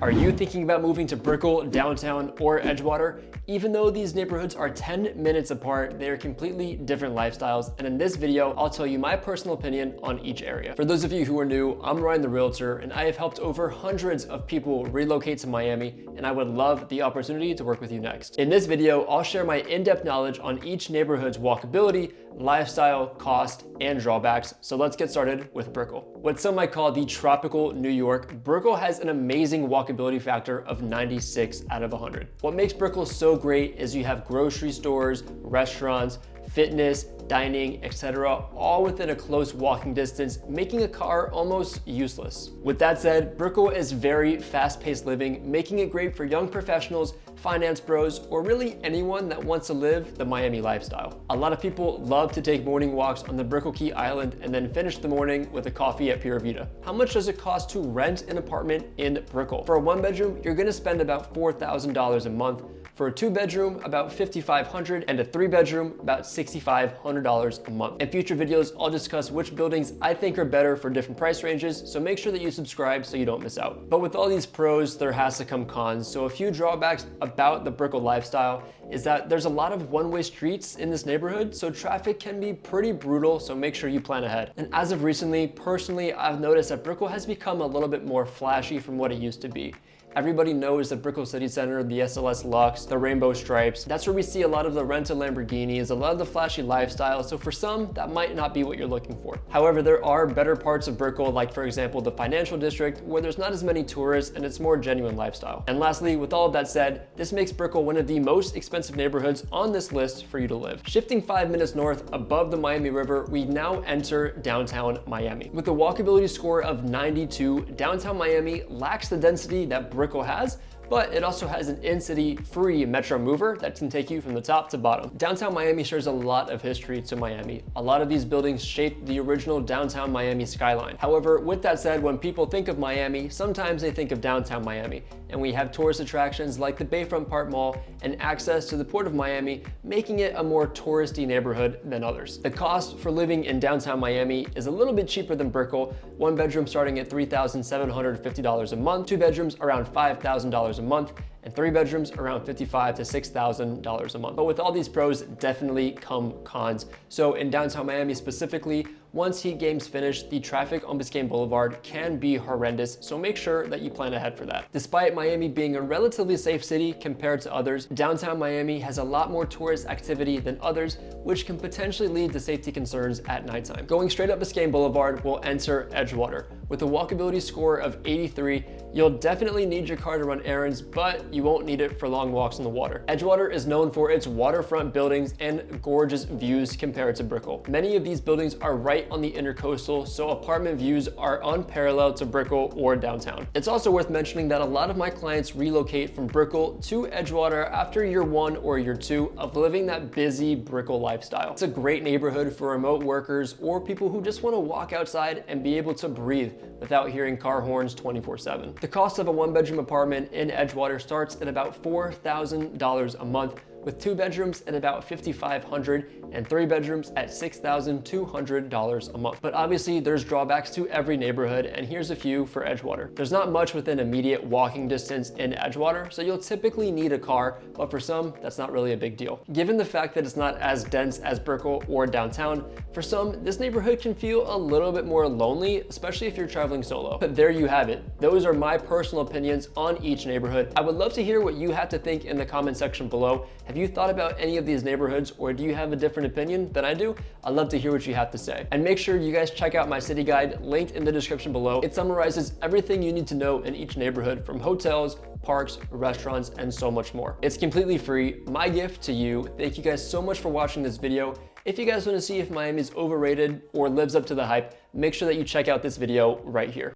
Are you thinking about moving to Brickell, downtown, or Edgewater? Even though these neighborhoods are 10 minutes apart, they are completely different lifestyles, and in this video, I'll tell you my personal opinion on each area. For those of you who are new, I'm Ryan the Realtor, and I have helped over hundreds of people relocate to Miami, and I would love the opportunity to work with you next. In this video, I'll share my in-depth knowledge on each neighborhood's walkability, lifestyle, cost, and drawbacks. So let's get started with Brickell. What some might call the tropical New York, Brickell has an amazing walkability factor of 96 out of 100. What makes Brickell so great is you have grocery stores, restaurants, fitness, dining, etc., all within a close walking distance, making a car almost useless. With that said, Brickell is very fast-paced living, making it great for young professionals, finance bros, or really anyone that wants to live the Miami lifestyle. A lot of people love to take morning walks on the Brickell Key Island and then finish the morning with a coffee at Pura Vida. How much does it cost to rent an apartment in Brickell? For a one-bedroom, you're gonna spend about $4,000 a month. For a two-bedroom, about $5,500, and a three-bedroom, about $6,500 a month. In future videos, I'll discuss which buildings I think are better for different price ranges, so make sure that you subscribe so you don't miss out. But with all these pros, there has to come cons. So a few drawbacks about the Brickell lifestyle is that there's a lot of one-way streets in this neighborhood, so traffic can be pretty brutal, so make sure you plan ahead. And as of recently, personally, I've noticed that Brickell has become a little bit more flashy from what it used to be. Everybody knows the Brickell City Center, the SLS Lux, the rainbow stripes. That's where we see a lot of the rented Lamborghinis, a lot of the flashy lifestyle. So for some, that might not be what you're looking for. However, there are better parts of Brickell, like for example, the financial district, where there's not as many tourists and it's more genuine lifestyle. And lastly, with all of that said, this makes Brickell one of the most expensive neighborhoods on this list for you to live. Shifting 5 minutes north above the Miami River, we now enter downtown Miami. With a walkability score of 92, downtown Miami lacks the density that Brickell has, but it also has an in-city free metro mover that can take you from the top to bottom. Downtown Miami shares a lot of history to Miami. A lot of these buildings shaped the original downtown Miami skyline. However, with that said, when people think of Miami, sometimes they think of downtown Miami, and we have tourist attractions like the Bayfront Park Mall and access to the Port of Miami, making it a more touristy neighborhood than others. The cost for living in downtown Miami is a little bit cheaper than Brickell, one bedroom starting at $3,750 a month, two bedrooms around $5,000 a month, and three bedrooms around $5,500 to $6,000 a month. But with all these pros definitely come cons. So in downtown Miami specifically, once heat games finish, the traffic on Biscayne Boulevard can be horrendous, so make sure that you plan ahead for that. Despite Miami being a relatively safe city compared to others, downtown Miami has a lot more tourist activity than others, which can potentially lead to safety concerns at nighttime. Going straight up Biscayne Boulevard, we'll enter Edgewater. With a walkability score of 83, you'll definitely need your car to run errands, but you won't need it for long walks on the water. Edgewater is known for its waterfront buildings and gorgeous views compared to Brickell. Many of these buildings are right on the intercoastal, so apartment views are unparalleled to Brickell or downtown. It's also worth mentioning that a lot of my clients relocate from Brickell to Edgewater after year 1 or year 2 of living that busy Brickell lifestyle. It's a great neighborhood for remote workers or people who just want to walk outside and be able to breathe without hearing car horns 24/7. The cost of a one-bedroom apartment in Edgewater starts at about $4,000 a month, with two bedrooms at about $5,500 and three bedrooms at $6,200 a month. But obviously there's drawbacks to every neighborhood, and here's a few for Edgewater. There's not much within immediate walking distance in Edgewater, so you'll typically need a car, but for some, that's not really a big deal. Given the fact that it's not as dense as Brickell or downtown, for some, this neighborhood can feel a little bit more lonely, especially if you're traveling solo. But there you have it. Those are my personal opinions on each neighborhood. I would love to hear what you have to think in the comment section below. Have you thought about any of these neighborhoods, or do you have a different opinion than I do? I'd love to hear what you have to say. And make sure you guys check out my city guide linked in the description below. It summarizes everything you need to know in each neighborhood, from hotels, parks, restaurants, and so much more. It's completely free. My gift to you. Thank you guys so much for watching this video. If you guys want to see if Miami is overrated or lives up to the hype, make sure that you check out this video right here.